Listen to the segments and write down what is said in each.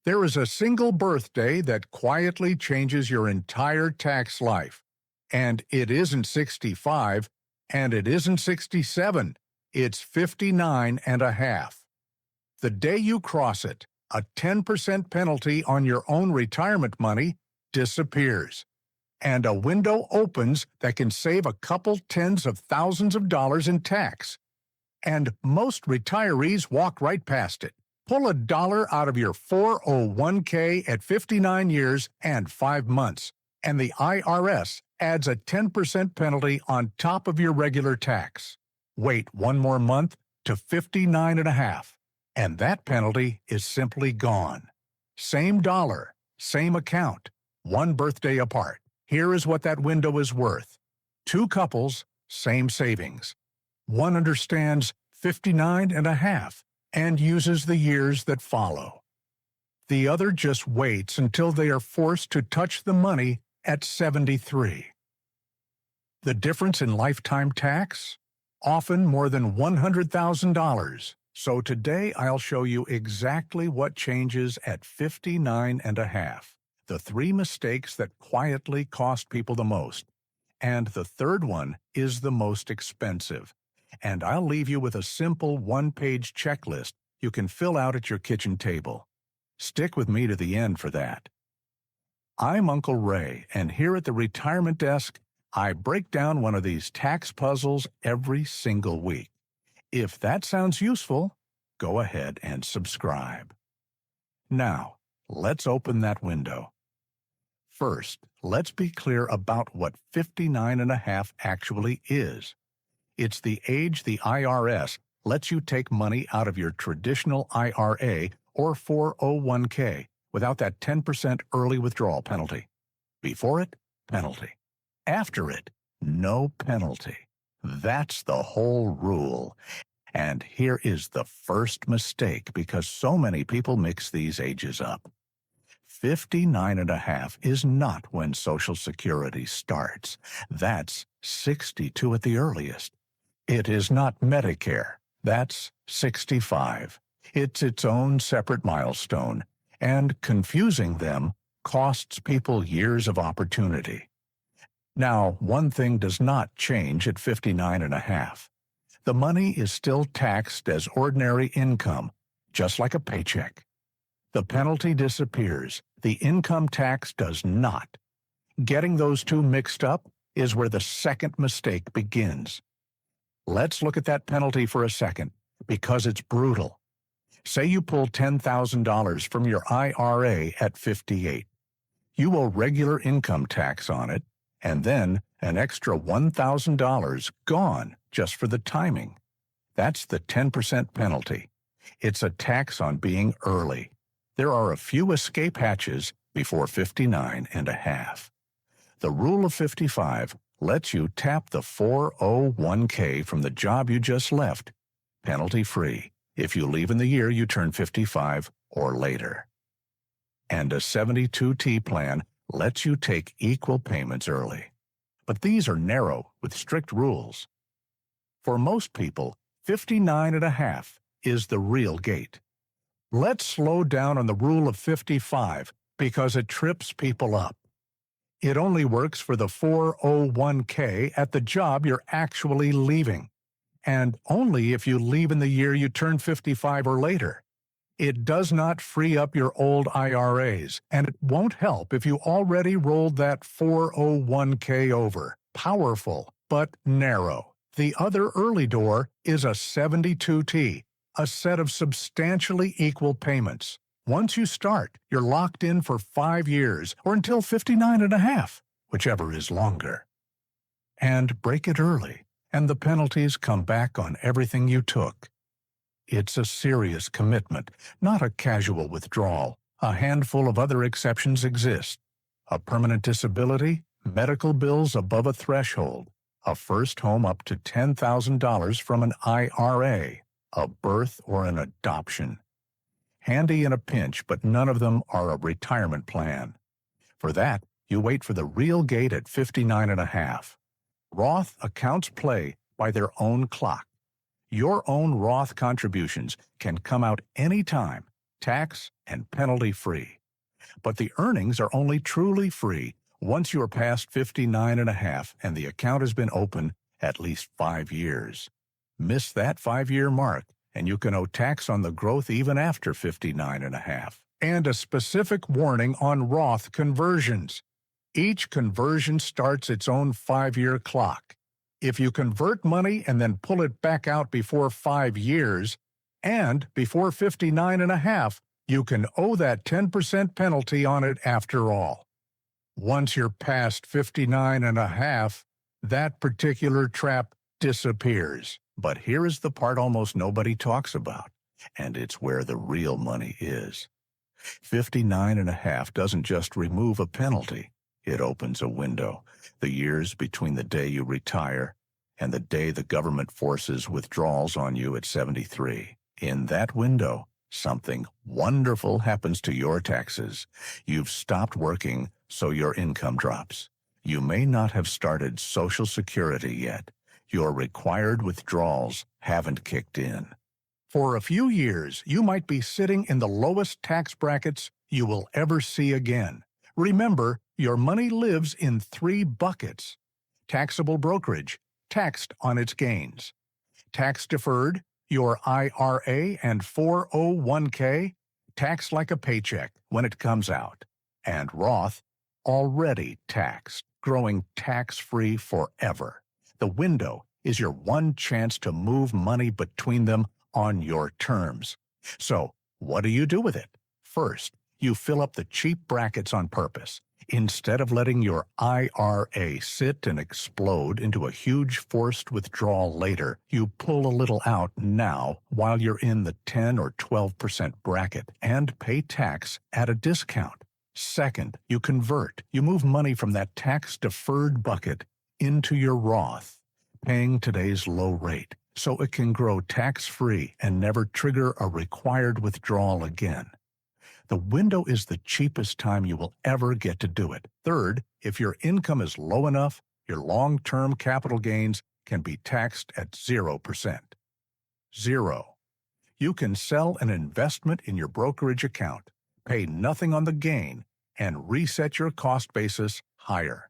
There is a single birthday that quietly changes your entire tax life. And it isn't 65, and it isn't 67. It's 59 and a half. The day you cross it, a 10% penalty on your own retirement money disappears. And a window opens that can save a couple tens of thousands of dollars in tax. And most retirees walk right past it. Pull $1 out of your 401k at 59 years and 5 months, and the IRS adds a 10% penalty on top of your regular tax. Wait one more month to 59 and a half, and that penalty is simply gone. Same dollar, same account, one birthday apart. Here is what that window is worth. Two couples, same savings. One understands 59 and a half and uses the years that follow. The other just waits until they are forced to touch the money at 73. The difference in lifetime tax? Often more than $100,000. So today I'll show you exactly what changes at 59 and a half. The 3 mistakes that quietly cost people the most. And the third one is the most expensive. And I'll leave you with a simple one-page checklist you can fill out at your kitchen table. Stick with me to the end for that. I'm Uncle Ray, and here at the Retirement Desk, I break down one of these tax puzzles every single week. If that sounds useful, go ahead and subscribe. Now, let's open that window. First, let's be clear about what 59 and a half actually is. It's the age the IRS lets you take money out of your traditional IRA or 401k without that 10% early withdrawal penalty. Before it, penalty. After it, no penalty. That's the whole rule. And here is the first mistake because so many people mix these ages up. 59 and a half is not when Social Security starts. That's 62 at the earliest. It is not Medicare. That's 65. It's its own separate milestone, and confusing them costs people years of opportunity. Now, one thing does not change at 59 and a half. The money is still taxed as ordinary income, just like a paycheck. The penalty disappears. The income tax does not. Getting those two mixed up is where the second mistake begins. Let's look at that penalty for a second, because it's brutal. Say you pull $10,000 from your IRA at 58. You owe regular income tax on it, and then an extra $1,000 gone just for the timing. That's the 10% penalty. It's a tax on being early. There are a few escape hatches before 59 and a half. The rule of 55 lets you tap the 401k from the job you just left, penalty-free, if you leave in the year you turn 55 or later. And a 72T plan lets you take equal payments early. But these are narrow with strict rules. For most people, 59 and a half is the real gate. Let's slow down on the rule of 55 because it trips people up. It only works for the 401k at the job you're actually leaving, and only if you leave in the year you turn 55 or later. It does not free up your old IRAs, and it won't help if you already rolled that 401k over. Powerful, but narrow. The other early door is a 72T, a set of substantially equal payments. Once you start, you're locked in for 5 years or until 59 and a half, whichever is longer. And break it early, and the penalties come back on everything you took. It's a serious commitment, not a casual withdrawal. A handful of other exceptions exist. A permanent disability, medical bills above a threshold, a first home up to $10,000 from an IRA, a birth or an adoption. Handy in a pinch, but none of them are a retirement plan. For that, you wait for the real gate at 59 and a half. Roth accounts play by their own clock. Your own Roth contributions can come out anytime, tax and penalty-free. But the earnings are only truly free once you're past 59 and a half and the account has been open at least 5 years. Miss that 5-year mark, and you can owe tax on the growth even after 59 and a half. And a specific warning on Roth conversions. Each conversion starts its own 5-year clock. If you convert money and then pull it back out before 5 years and before 59 and a half, you can owe that 10% penalty on it after all. Once you're past 59 and a half, that particular trap disappears. But here is the part almost nobody talks about, and it's where the real money is. 59 and a half doesn't just remove a penalty. It opens a window, the years between the day you retire and the day the government forces withdrawals on you at 73. In that window, something wonderful happens to your taxes. You've stopped working, so your income drops. You may not have started Social Security yet. Your required withdrawals haven't kicked in. For a few years, you might be sitting in the lowest tax brackets you will ever see again. Remember, your money lives in 3 buckets. Taxable brokerage, taxed on its gains. Tax deferred, your IRA and 401k, taxed like a paycheck when it comes out. And Roth, already taxed, growing tax-free forever. The window is your one chance to move money between them on your terms. So, what do you do with it? First, you fill up the cheap brackets on purpose. Instead of letting your IRA sit and explode into a huge forced withdrawal later, you pull a little out now while you're in the 10 or 12% bracket and pay tax at a discount. Second, you convert. You move money from that tax-deferred bucket into your Roth, paying today's low rate, so it can grow tax-free and never trigger a required withdrawal again. The window is the cheapest time you will ever get to do it. Third, if your income is low enough, your long-term capital gains can be taxed at 0%. 0. You can sell an investment in your brokerage account, pay nothing on the gain, and reset your cost basis higher.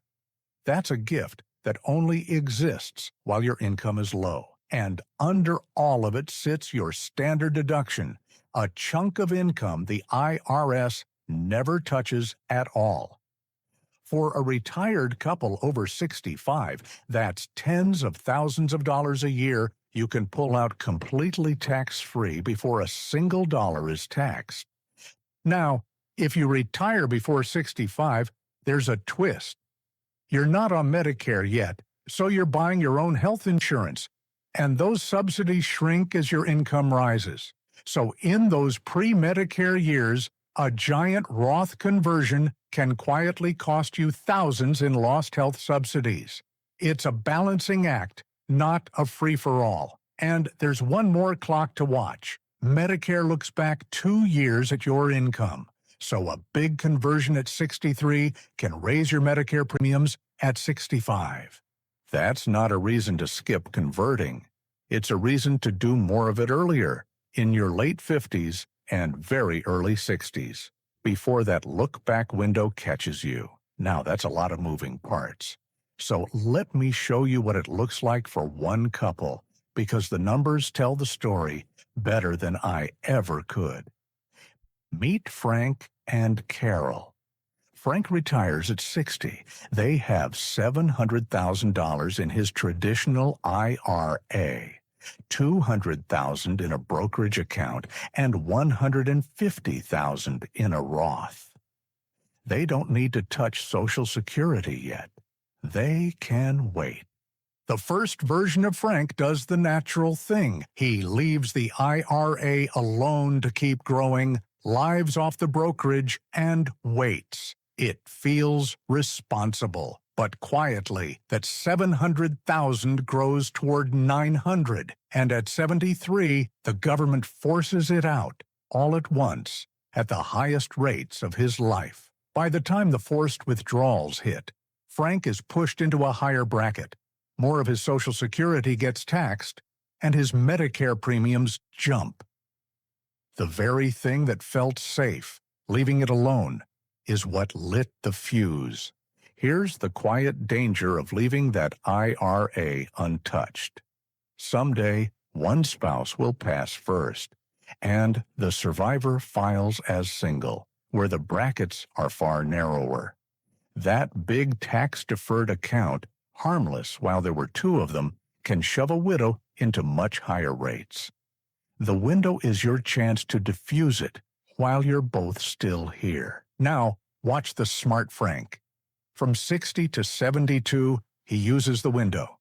That's a gift that only exists while your income is low. And under all of it sits your standard deduction, a chunk of income the IRS never touches at all. For a retired couple over 65, that's tens of thousands of dollars a year you can pull out completely tax-free before a single dollar is taxed. Now, if you retire before 65, there's a twist. You're not on Medicare yet, so you're buying your own health insurance, and those subsidies shrink as your income rises. So in those pre-Medicare years, a giant Roth conversion can quietly cost you thousands in lost health subsidies. It's a balancing act, not a free-for-all. And there's one more clock to watch. Medicare looks back 2 years at your income. So a big conversion at 63 can raise your Medicare premiums at 65. That's not a reason to skip converting. It's a reason to do more of it earlier, in your late 50s and very early 60s, before that look-back window catches you. Now, that's a lot of moving parts. So let me show you what it looks like for one couple, because the numbers tell the story better than I ever could. Meet Frank and Carol. Frank retires at 60. They have $700,000 in his traditional IRA, $200,000 in a brokerage account, and $150,000 in a Roth. They don't need to touch Social Security yet. They can wait. The first version of Frank does the natural thing. He leaves the IRA alone to keep growing, lives off the brokerage, and waits. It feels responsible, but quietly, that $700,000 grows toward $900,000, and at 73, the government forces it out, all at once, at the highest rates of his life. By the time the forced withdrawals hit, Frank is pushed into a higher bracket. More of his Social Security gets taxed, and his Medicare premiums jump. The very thing that felt safe, leaving it alone, is what lit the fuse. Here's the quiet danger of leaving that IRA untouched. Someday, one spouse will pass first, and the survivor files as single, where the brackets are far narrower. That big tax-deferred account, harmless while there were two of them, can shove a widow into much higher rates. The window is your chance to diffuse it while you're both still here. Now, watch the smart Frank. From 60 to 72, he uses the window.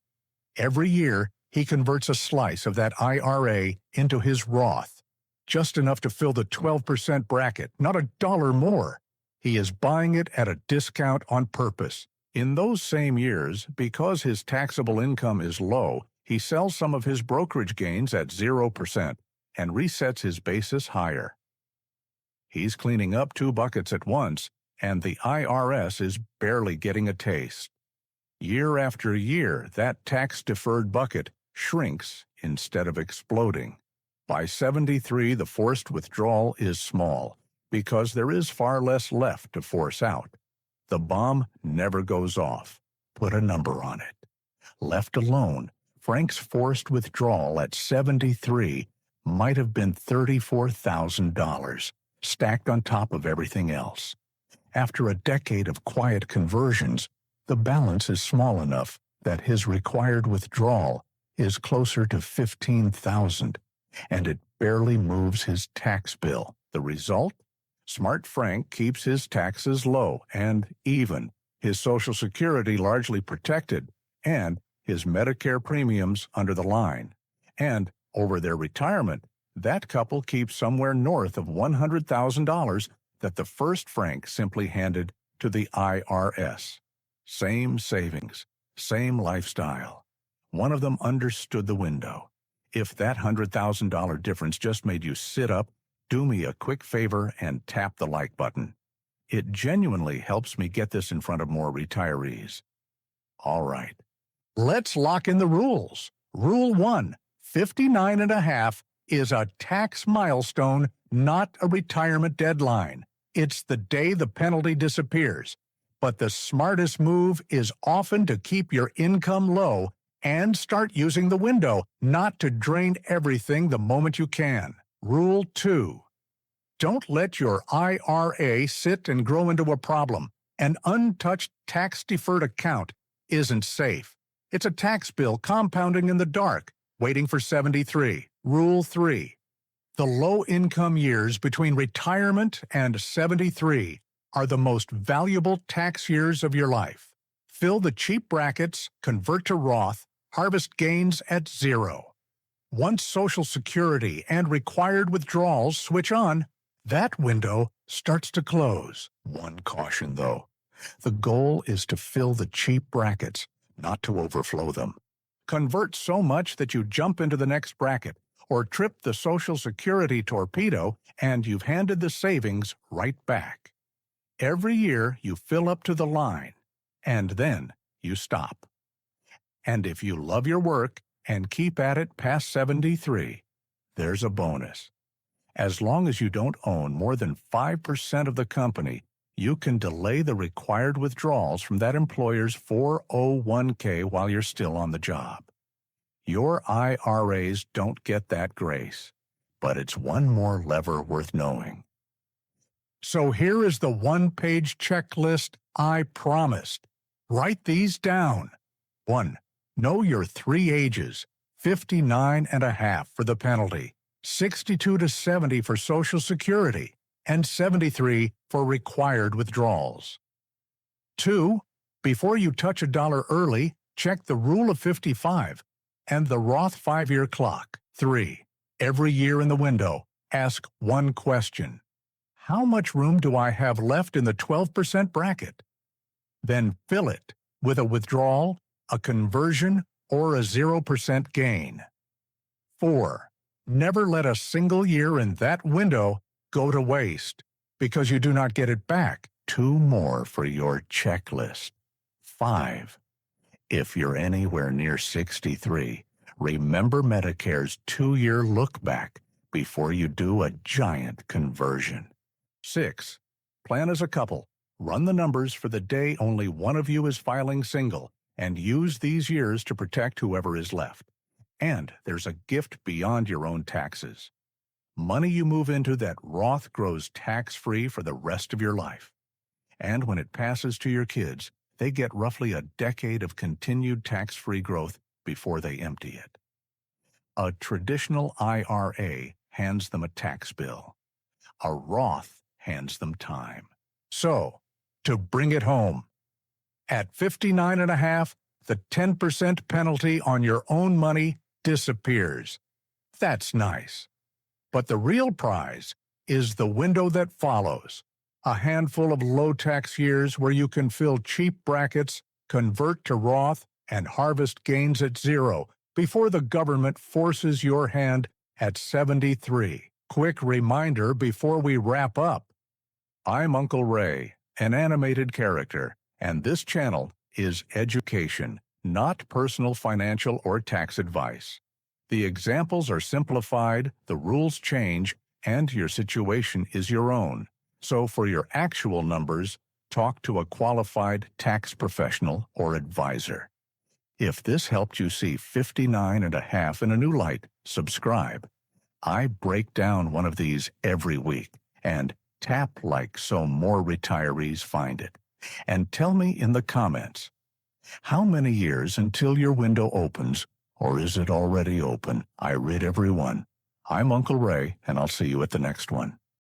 Every year, he converts a slice of that IRA into his Roth, just enough to fill the 12% bracket, not a dollar more. He is buying it at a discount on purpose. In those same years, because his taxable income is low, he sells some of his brokerage gains at 0% and resets his basis higher. He's cleaning up two buckets at once, and the IRS is barely getting a taste. Year after year, that tax-deferred bucket shrinks instead of exploding. By 73, the forced withdrawal is small, because there is far less left to force out. The bomb never goes off. Put a number on it. Left alone, Frank's forced withdrawal at 73 might have been $34,000, stacked on top of everything else. After a decade of quiet conversions, the balance is small enough that his required withdrawal is closer to $15,000, and it barely moves his tax bill. The result? Smart Frank keeps his taxes low and even, his Social Security largely protected, and his Medicare premiums under the line. And over their retirement, that couple keeps somewhere north of $100,000 that the first Frank simply handed to the IRS. Same savings, same lifestyle. One of them understood the window. If that $100,000 difference just made you sit up, do me a quick favor and tap the like button. It genuinely helps me get this in front of more retirees. All right. Let's lock in the rules. Rule 1, 59.5 is a tax milestone, not a retirement deadline. It's the day the penalty disappears. But the smartest move is often to keep your income low and start using the window, not to drain everything the moment you can. Rule 2. Don't let your IRA sit and grow into a problem. An untouched tax-deferred account isn't safe. It's a tax bill compounding in the dark, waiting for 73. Rule 3. The low-income years between retirement and 73 are the most valuable tax years of your life. Fill the cheap brackets, convert to Roth, harvest gains at 0. Once Social Security and required withdrawals switch on, that window starts to close. One caution, though. The goal is to fill the cheap brackets, not to overflow them. Convert so much that you jump into the next bracket, or trip the Social Security torpedo, and you've handed the savings right back. Every year you fill up to the line, and then you stop. And if you love your work and keep at it past 73, there's a bonus. As long as you don't own more than 5% of the company, you can delay the required withdrawals from that employer's 401k while you're still on the job. Your IRAs don't get that grace, but it's one more lever worth knowing. So here is the one-page checklist I promised. Write these down. 1. Know your 3 ages, 59.5 for the penalty, 62 to 70 for Social Security, and 73 for required withdrawals. 2. Before you touch a dollar early, check the Rule of 55 and the Roth 5-year clock. 3. Every year in the window, ask one question. How much room do I have left in the 12% bracket? Then fill it with a withdrawal, a conversion, or a 0% gain. 4. Never let a single year in that window go to waste, because you do not get it back. 2 more for your checklist. 5. If you're anywhere near 63, remember Medicare's 2-year look-back before you do a giant conversion. 6. Plan as a couple. Run the numbers for the day only one of you is filing single, and use these years to protect whoever is left. And there's a gift beyond your own taxes. Money you move into that Roth grows tax-free for the rest of your life. And when it passes to your kids, they get roughly a decade of continued tax-free growth before they empty it. A traditional IRA hands them a tax bill. A Roth hands them time. So, to bring it home, at 59.5, the 10% penalty on your own money disappears. That's nice. But the real prize is the window that follows. A handful of low-tax years where you can fill cheap brackets, convert to Roth, and harvest gains at zero before the government forces your hand at 73. Quick reminder before we wrap up. I'm Uncle Ray, an animated character, and this channel is education, not personal financial or tax advice. The examples are simplified, the rules change, and your situation is your own. So for your actual numbers, talk to a qualified tax professional or advisor. If this helped you see 59.5 in a new light, subscribe. I break down one of these every week, and tap like so more retirees find it. And tell me in the comments, how many years until your window opens, or is it already open? I read every one. I'm Uncle Ray, and I'll see you at the next one.